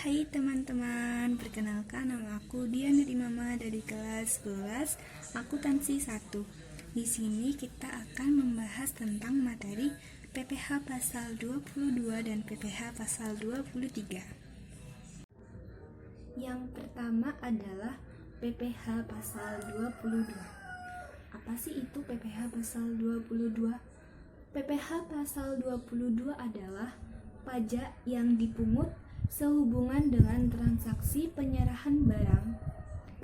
Hai teman-teman, perkenalkan nama aku Dian dari Mama dari kelas 11 Akuntansi 1. Di sini kita akan membahas tentang materi PPh pasal 22 dan PPh pasal 23. Yang pertama adalah PPh pasal 22. Apa sih itu PPh pasal 22? PPh pasal 22 adalah pajak yang dipungut sehubungan dengan transaksi penyerahan barang,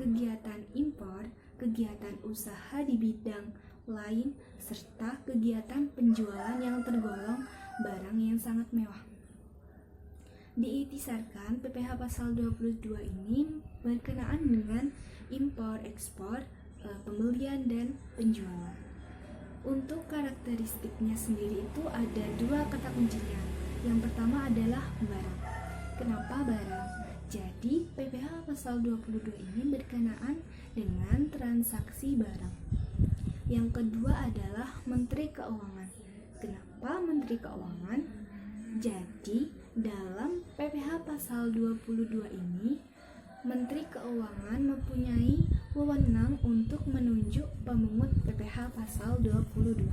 kegiatan impor, kegiatan usaha di bidang lain, serta kegiatan penjualan yang tergolong barang yang sangat mewah. Diiktisarkan, PPh pasal 22 ini berkenaan dengan impor, ekspor, pembelian, dan penjualan. Untuk karakteristiknya sendiri itu ada dua kata kuncinya. Yang pertama adalah barang. Kenapa barang? Jadi PPh pasal 22 ini berkenaan dengan transaksi barang. Yang kedua adalah Menteri Keuangan. Kenapa Menteri Keuangan? Jadi dalam PPh pasal 22 ini Menteri Keuangan mempunyai wewenang untuk menunjuk pemungut PPh pasal 22.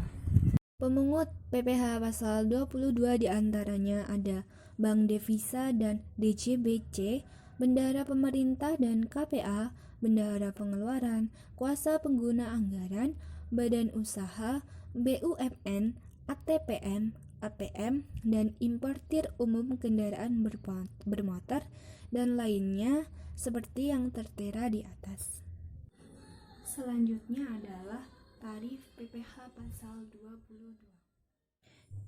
Pemungut PPh pasal 22 diantaranya ada Bank Devisa dan DJBC, Bendahara Pemerintah dan KPA, Bendahara Pengeluaran, Kuasa Pengguna Anggaran, Badan Usaha, BUMN, ATPM, APM, dan importir umum kendaraan bermotor, dan lainnya seperti yang tertera di atas. Selanjutnya adalah tarif PPh pasal 22.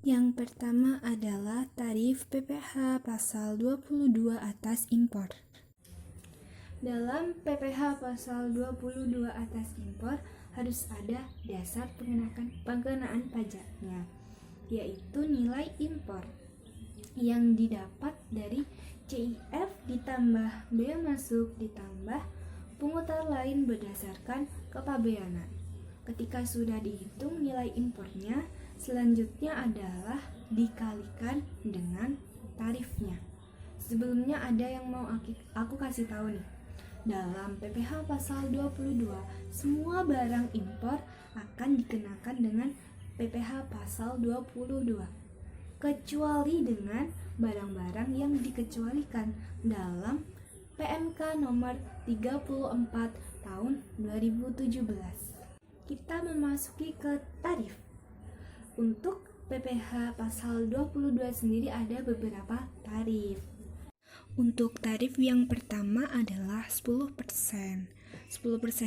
Yang pertama adalah tarif PPh pasal 22 atas impor. Dalam PPh pasal 22 atas impor harus ada dasar pengenaan pajaknya, yaitu nilai impor yang didapat dari CIF ditambah bea masuk ditambah pungutan lain berdasarkan kepabeanan. Ketika sudah dihitung nilai impornya, selanjutnya adalah dikalikan dengan tarifnya. Sebelumnya ada yang mau aku kasih tahu nih. Dalam PPh pasal 22, semua barang impor akan dikenakan dengan PPh pasal 22. Kecuali dengan barang-barang yang dikecualikan dalam PMK nomor 34 tahun 2017. Kita memasuki ke tarif. Untuk PPh pasal 22 sendiri ada beberapa tarif. Untuk tarif yang pertama adalah 10%. 10%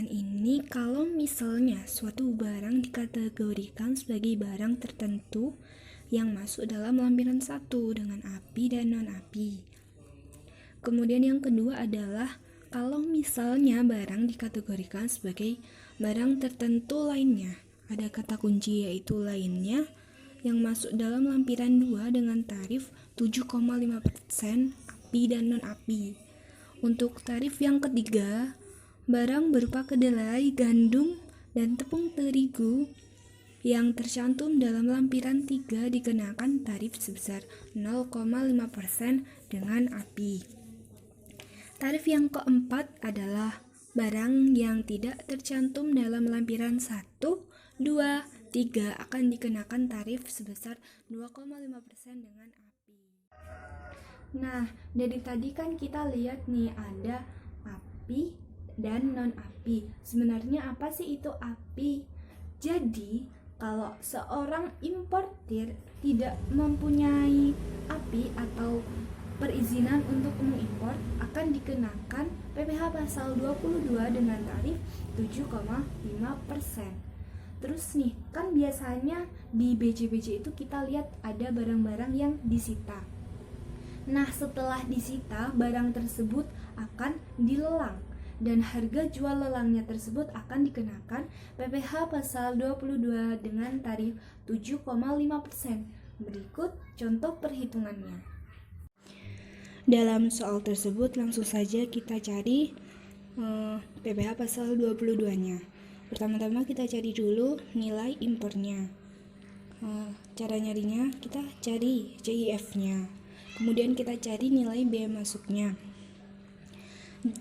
ini kalau misalnya suatu barang dikategorikan sebagai barang tertentu yang masuk dalam lampiran 1 dengan api dan non-api. Kemudian yang kedua adalah kalau misalnya barang dikategorikan sebagai barang tertentu lainnya. Ada kata kunci yaitu lainnya yang masuk dalam lampiran 2 dengan tarif 7,5% api dan non-api. Untuk tarif yang ketiga, barang berupa kedelai, gandum, dan tepung terigu yang tercantum dalam lampiran 3 dikenakan tarif sebesar 0,5% dengan api. Tarif yang keempat adalah barang yang tidak tercantum dalam lampiran 1, 2, 3 akan dikenakan tarif sebesar 2,5% dengan api. Nah, dari tadi kan kita lihat nih ada api dan non-api. Sebenarnya apa sih itu api? Jadi, kalau seorang importir tidak mempunyai api atau perizinan untuk mengimpor akan dikenakan PPh pasal 22 dengan tarif 7,5%. Terus nih, kan biasanya di BCBC itu kita lihat ada barang-barang yang disita. Nah, setelah disita, barang tersebut akan dilelang dan harga jual lelangnya tersebut akan dikenakan PPh pasal 22 dengan tarif 7,5%. Berikut contoh perhitungannya. Dalam soal tersebut langsung saja kita cari PPh pasal 22-nya. Pertama-tama kita cari dulu nilai impornya. Cara nyarinya kita cari CIF-nya. Kemudian kita cari nilai biaya masuknya.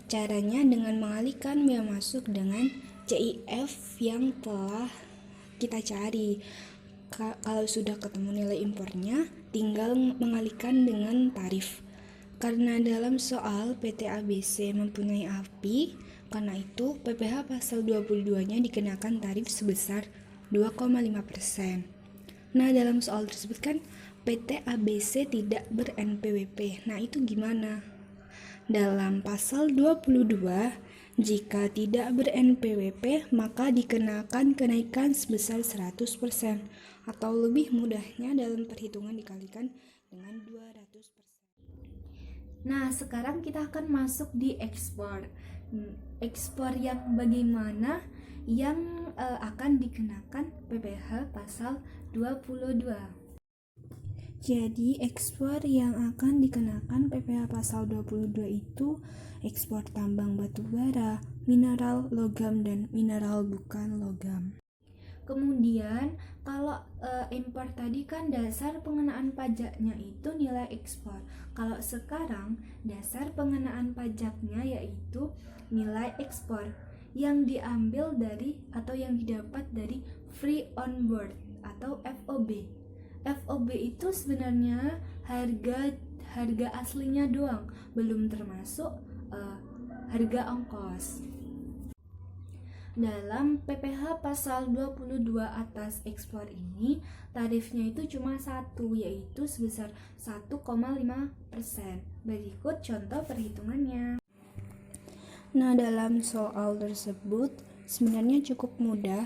Caranya dengan mengalihkan biaya masuk dengan CIF yang telah kita cari. Kalau sudah ketemu nilai impornya, tinggal mengalihkan dengan tarif. Karena dalam soal PT ABC mempunyai API, karena itu PPh pasal 22-nya dikenakan tarif sebesar 2,5%. Nah, dalam soal tersebut kan PT ABC tidak ber-NPWP. Nah, itu gimana? Dalam pasal 22, jika tidak ber-NPWP, maka dikenakan kenaikan sebesar 100%, atau lebih mudahnya dalam perhitungan dikalikan dengan 200%. Nah, sekarang kita akan masuk di ekspor. Ekspor yang bagaimana yang akan dikenakan PPh pasal 22. Jadi, ekspor yang akan dikenakan PPh pasal 22 itu ekspor tambang batu bara, mineral, logam, dan mineral bukan logam. Kemudian, kalau impor tadi kan dasar pengenaan pajaknya itu nilai ekspor. Kalau sekarang dasar pengenaan pajaknya yaitu nilai ekspor yang diambil dari atau yang didapat dari free on board atau FOB. FOB itu sebenarnya harga aslinya doang, belum termasuk harga ongkos. Dalam PPh pasal 22 atas ekspor ini, tarifnya itu cuma satu, yaitu sebesar 1,5%. Berikut contoh perhitungannya. Nah, dalam soal tersebut sebenarnya cukup mudah.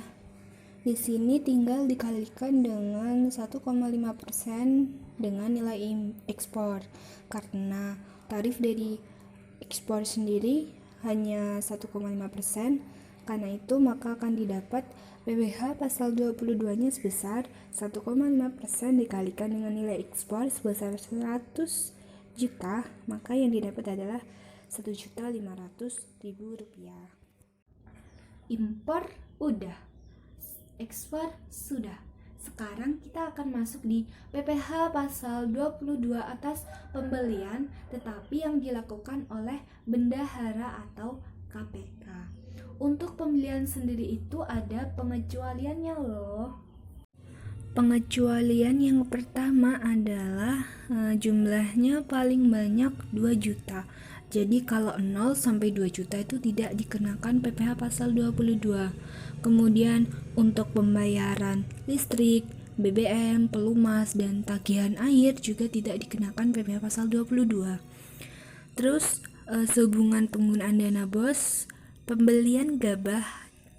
Di sini tinggal dikalikan dengan 1,5% dengan nilai ekspor. Karena tarif dari ekspor sendiri hanya 1,5%. Karena itu maka akan didapat PPh pasal 22-nya sebesar 1,5% dikalikan dengan nilai ekspor sebesar 100 juta, maka yang didapat adalah Rp1.500.000. Impor udah, ekspor sudah. Sekarang kita akan masuk di PPh pasal 22 atas pembelian tetapi yang dilakukan oleh bendahara atau KPK. Untuk pembelian sendiri itu ada pengecualiannya loh. Pengecualian yang pertama adalah jumlahnya paling banyak 2 juta. Jadi kalau 0 sampai 2 juta itu tidak dikenakan PPh pasal 22. Kemudian untuk pembayaran listrik, BBM, pelumas, dan tagihan air juga tidak dikenakan PPh pasal 22. Terus sehubungan penggunaan dana BOS, pembelian gabah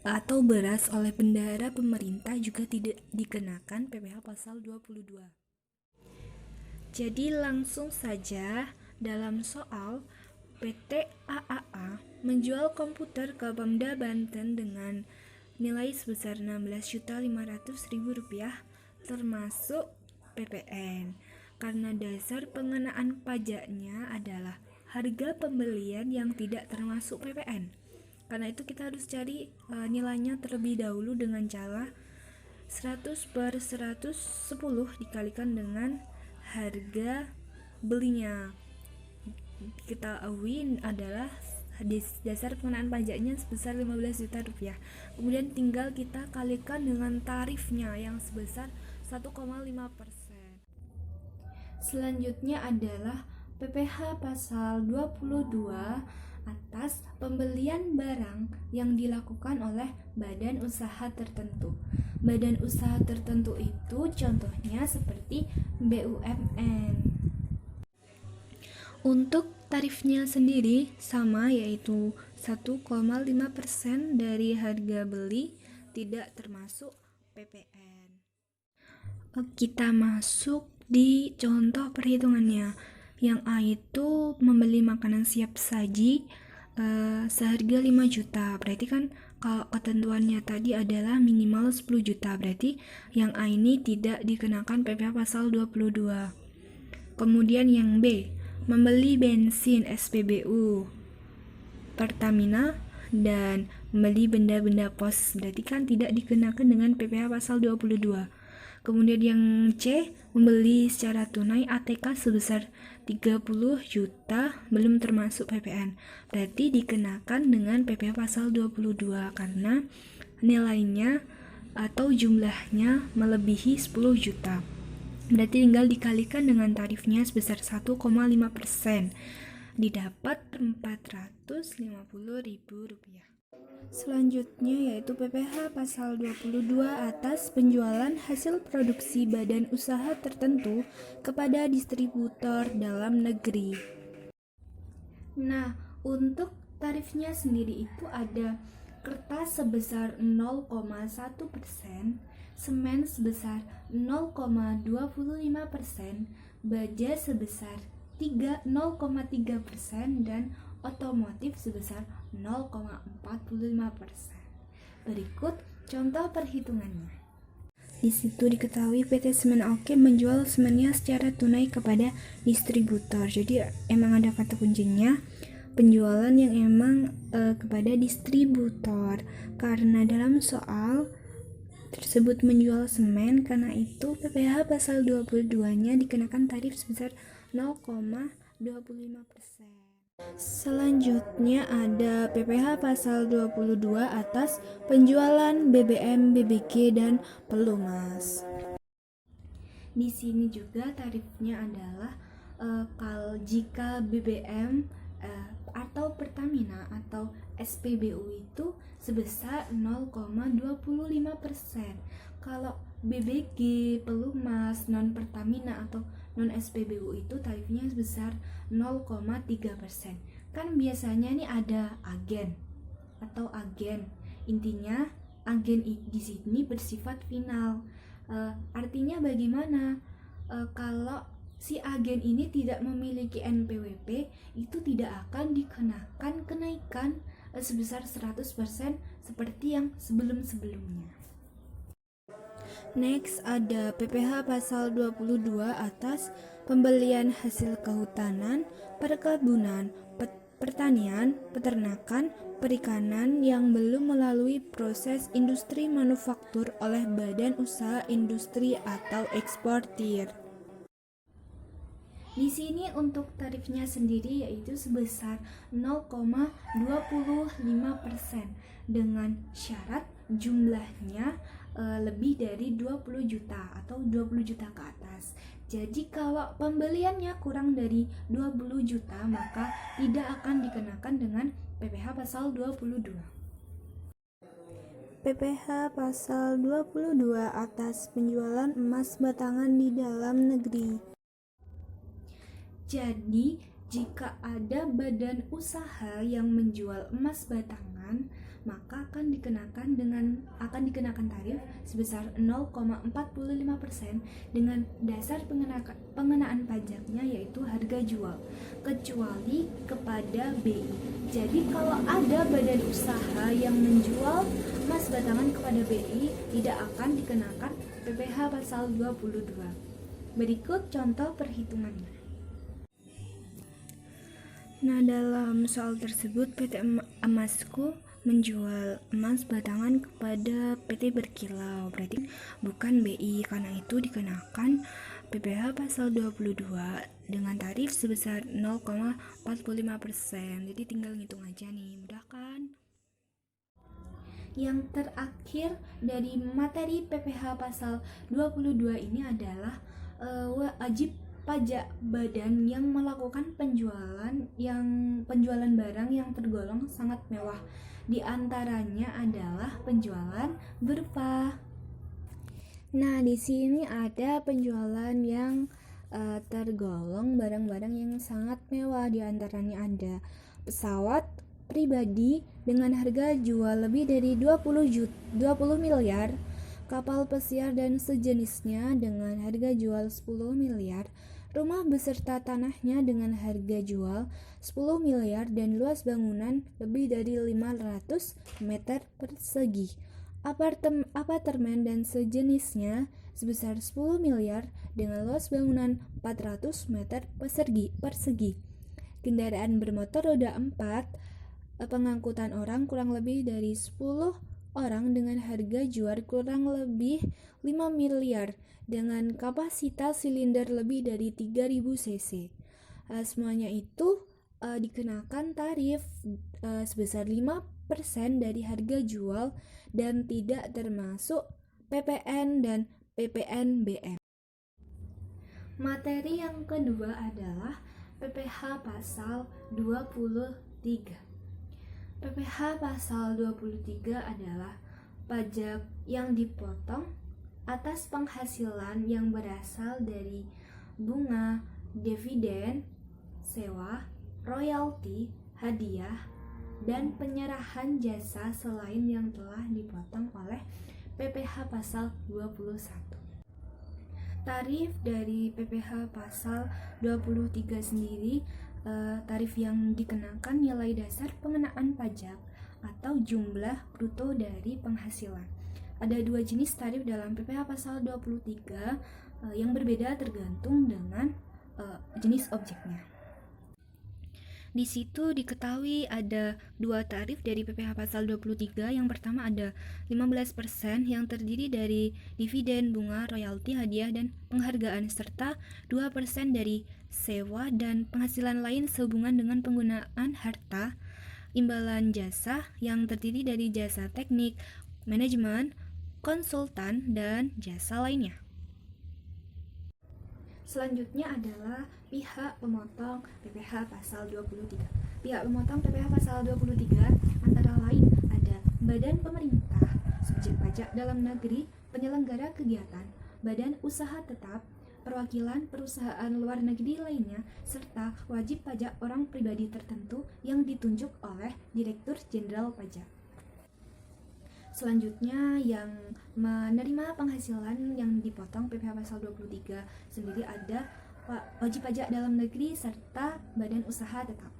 atau beras oleh bendahara pemerintah juga tidak dikenakan PPh pasal 22. Jadi langsung saja dalam soal PT AAA menjual komputer ke Pemda Banten dengan nilai sebesar Rp16.500.000 termasuk PPN. Karena dasar pengenaan pajaknya adalah harga pembelian yang tidak termasuk PPN. Karena itu kita harus cari nilainya terlebih dahulu dengan cara 100/110 dikalikan dengan harga belinya. Kita ketahui adalah dasar pengenaan pajaknya sebesar Rp15 juta. Kemudian tinggal kita kalikan dengan tarifnya yang sebesar 1,5%. Selanjutnya adalah PPh pasal 22 atas pembelian barang yang dilakukan oleh badan usaha tertentu. Badan usaha tertentu itu contohnya seperti BUMN. Untuk tarifnya sendiri sama, yaitu 1,5% dari harga beli, tidak termasuk PPN. Kita masuk di contoh perhitungannya. Yang A itu membeli makanan siap saji seharga 5 juta. Berarti kan kalau ketentuannya tadi adalah minimal 10 juta. Berarti yang A ini tidak dikenakan PPh pasal 22. Kemudian yang B, membeli bensin SPBU Pertamina dan membeli benda-benda pos. Berarti kan tidak dikenakan dengan PPh pasal 22. Kemudian yang C, membeli secara tunai ATK sebesar 30 juta belum termasuk PPN. Berarti dikenakan dengan PPh pasal 22 karena nilainya atau jumlahnya melebihi 10 juta. Berarti tinggal dikalikan dengan tarifnya sebesar 1,5%. Didapat Rp450.000. Selanjutnya yaitu PPh pasal 22 atas penjualan hasil produksi badan usaha tertentu kepada distributor dalam negeri. Nah, untuk tarifnya sendiri itu ada kertas sebesar 0,1%, semen sebesar 0,25%, baja sebesar 0,3% dan otomotif sebesar 0,45%. Berikut contoh perhitungannya. Di situ diketahui PT Semen Oke menjual semennya secara tunai kepada distributor. Jadi emang ada kata kuncinya penjualan yang emang kepada distributor. Karena dalam soal tersebut menjual semen, karena itu PPh pasal 22-nya dikenakan tarif sebesar 0,25%. Selanjutnya ada PPh pasal 22 atas penjualan BBM, BBG dan pelumas. Di sini juga tarifnya adalah jika BBM atau Pertamina atau SPBU itu sebesar 0,25%. Kalau BBG, pelumas, non Pertamina atau non SPBU itu tarifnya sebesar 0,3%. Kan biasanya nih ada agen atau agen. Intinya agen di sini bersifat final. Artinya bagaimana? Kalau si agen ini tidak memiliki NPWP, itu tidak akan dikenakan kenaikan sebesar 100% seperti yang sebelum-sebelumnya. Next ada PPh pasal 22 atas pembelian hasil kehutanan, perkebunan, pertanian, peternakan, perikanan yang belum melalui proses industri manufaktur oleh badan usaha industri atau eksportir. Di sini untuk tarifnya sendiri yaitu sebesar 0,25% dengan syarat jumlahnya lebih dari 20 juta atau 20 juta ke atas. Jadi kalau pembeliannya kurang dari 20 juta maka tidak akan dikenakan dengan PPh pasal 22. PPh pasal 22 atas penjualan emas batangan di dalam negeri. Jadi, jika ada badan usaha yang menjual emas batangan, maka akan dikenakan tarif sebesar 0,45% dengan dasar pengenaan pajaknya yaitu harga jual, kecuali kepada BI. Jadi, kalau ada badan usaha yang menjual emas batangan kepada BI, tidak akan dikenakan PPh pasal 22. Berikut contoh perhitungannya. Nah, dalam soal tersebut PT Emasku menjual emas batangan kepada PT Berkilau, berarti bukan BI, karena itu dikenakan PPh pasal 22 dengan tarif sebesar 0,45%. Jadi tinggal ngitung aja nih, mudah kan? Yang terakhir dari materi PPh pasal 22 ini adalah wajib pajak badan yang melakukan penjualan barang yang tergolong sangat mewah. Di antaranya adalah penjualan berupa. Nah, di sini ada penjualan yang tergolong barang-barang yang sangat mewah. Di antaranya ada pesawat pribadi dengan harga jual lebih dari 20 miliar, kapal pesiar dan sejenisnya dengan harga jual 10 miliar, rumah beserta tanahnya dengan harga jual 10 miliar dan luas bangunan lebih dari 500 meter persegi. Apartemen dan sejenisnya sebesar 10 miliar dengan luas bangunan 400 meter persegi. Kendaraan bermotor roda 4 pengangkutan orang kurang lebih dari 10 orang dengan harga jual kurang lebih 5 miliar dengan kapasitas silinder lebih dari 3000 cc. Semuanya itu dikenakan tarif sebesar 5% dari harga jual dan tidak termasuk PPN dan PPNBM. Materi yang kedua adalah PPh pasal 23. PPh pasal 23 adalah pajak yang dipotong atas penghasilan yang berasal dari bunga, dividen, sewa, royalti, hadiah, dan penyerahan jasa selain yang telah dipotong oleh PPh pasal 21. Tarif dari PPh pasal 23 sendiri, tarif yang dikenakan nilai dasar pengenaan pajak atau jumlah bruto dari penghasilan. Ada dua jenis tarif dalam PPh pasal 23 yang berbeda tergantung dengan jenis objeknya. Di situ diketahui ada dua tarif dari PPh pasal 23. Yang pertama ada 15% yang terdiri dari dividen, bunga, royalti, hadiah, dan penghargaan, serta 2% dari sewa dan penghasilan lain sehubungan dengan penggunaan harta, imbalan jasa yang terdiri dari jasa teknik, manajemen, konsultan, dan jasa lainnya. Selanjutnya adalah pihak pemotong PPh pasal 23. Pihak pemotong PPh pasal 23 antara lain ada badan pemerintah, subjek pajak dalam negeri, penyelenggara kegiatan, badan usaha tetap, perwakilan perusahaan luar negeri lainnya, serta wajib pajak orang pribadi tertentu yang ditunjuk oleh Direktur Jenderal Pajak. Selanjutnya yang menerima penghasilan yang dipotong PPh pasal 23 sendiri ada wajib pajak dalam negeri serta badan usaha tetap.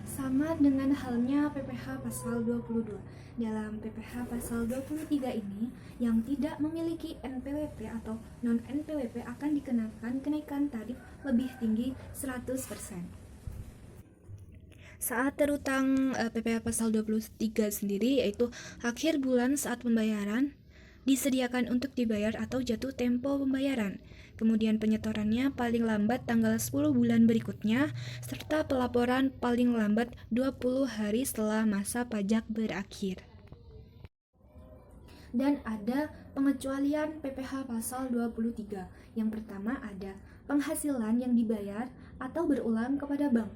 Sama dengan halnya PPh pasal 22. Dalam PPh pasal 23 ini yang tidak memiliki NPWP atau non-NPWP akan dikenakan kenaikan tarif lebih tinggi 100%. Saat terutang PPh pasal 23 sendiri yaitu akhir bulan saat pembayaran disediakan untuk dibayar atau jatuh tempo pembayaran. Kemudian penyetorannya paling lambat tanggal 10 bulan berikutnya serta pelaporan paling lambat 20 hari setelah masa pajak berakhir. Dan ada pengecualian PPh pasal 23. Yang pertama ada penghasilan yang dibayar atau berulang kepada bank.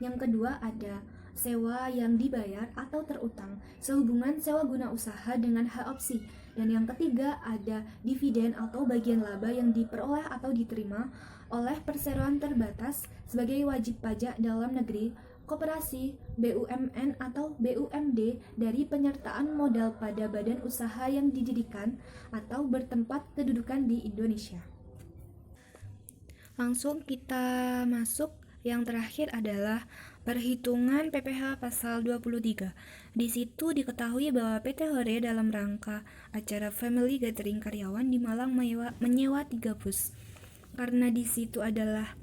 Yang kedua ada sewa yang dibayar atau terutang sehubungan sewa guna usaha dengan hak opsi. Dan yang ketiga ada dividen atau bagian laba yang diperoleh atau diterima oleh perseroan terbatas sebagai wajib pajak dalam negeri, koperasi, BUMN atau BUMD dari penyertaan modal pada badan usaha yang didirikan atau bertempat kedudukan di Indonesia. Langsung kita masuk. Yang terakhir adalah perhitungan PPh pasal 23. Di situ diketahui bahwa PT Hore dalam rangka acara Family Gathering karyawan di Malang menyewa 3 bus. Karena di situ adalah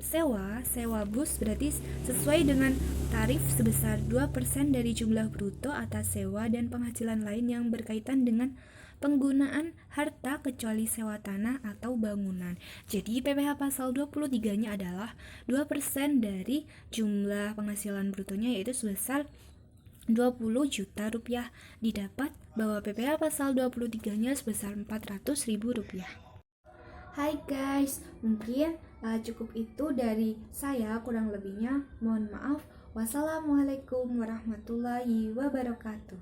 sewa bus, berarti sesuai dengan tarif sebesar 2% dari jumlah bruto atas sewa dan penghasilan lain yang berkaitan dengan penggunaan harta kecuali sewa tanah atau bangunan. Jadi PPh pasal 23-nya adalah 2% dari jumlah penghasilan brutonya yaitu sebesar 20 juta rupiah. Didapat bahwa PPh pasal 23-nya sebesar 400.000 rupiah. Hai guys, mungkin cukup itu dari saya, kurang lebihnya mohon maaf. Wassalamualaikum warahmatullahi wabarakatuh.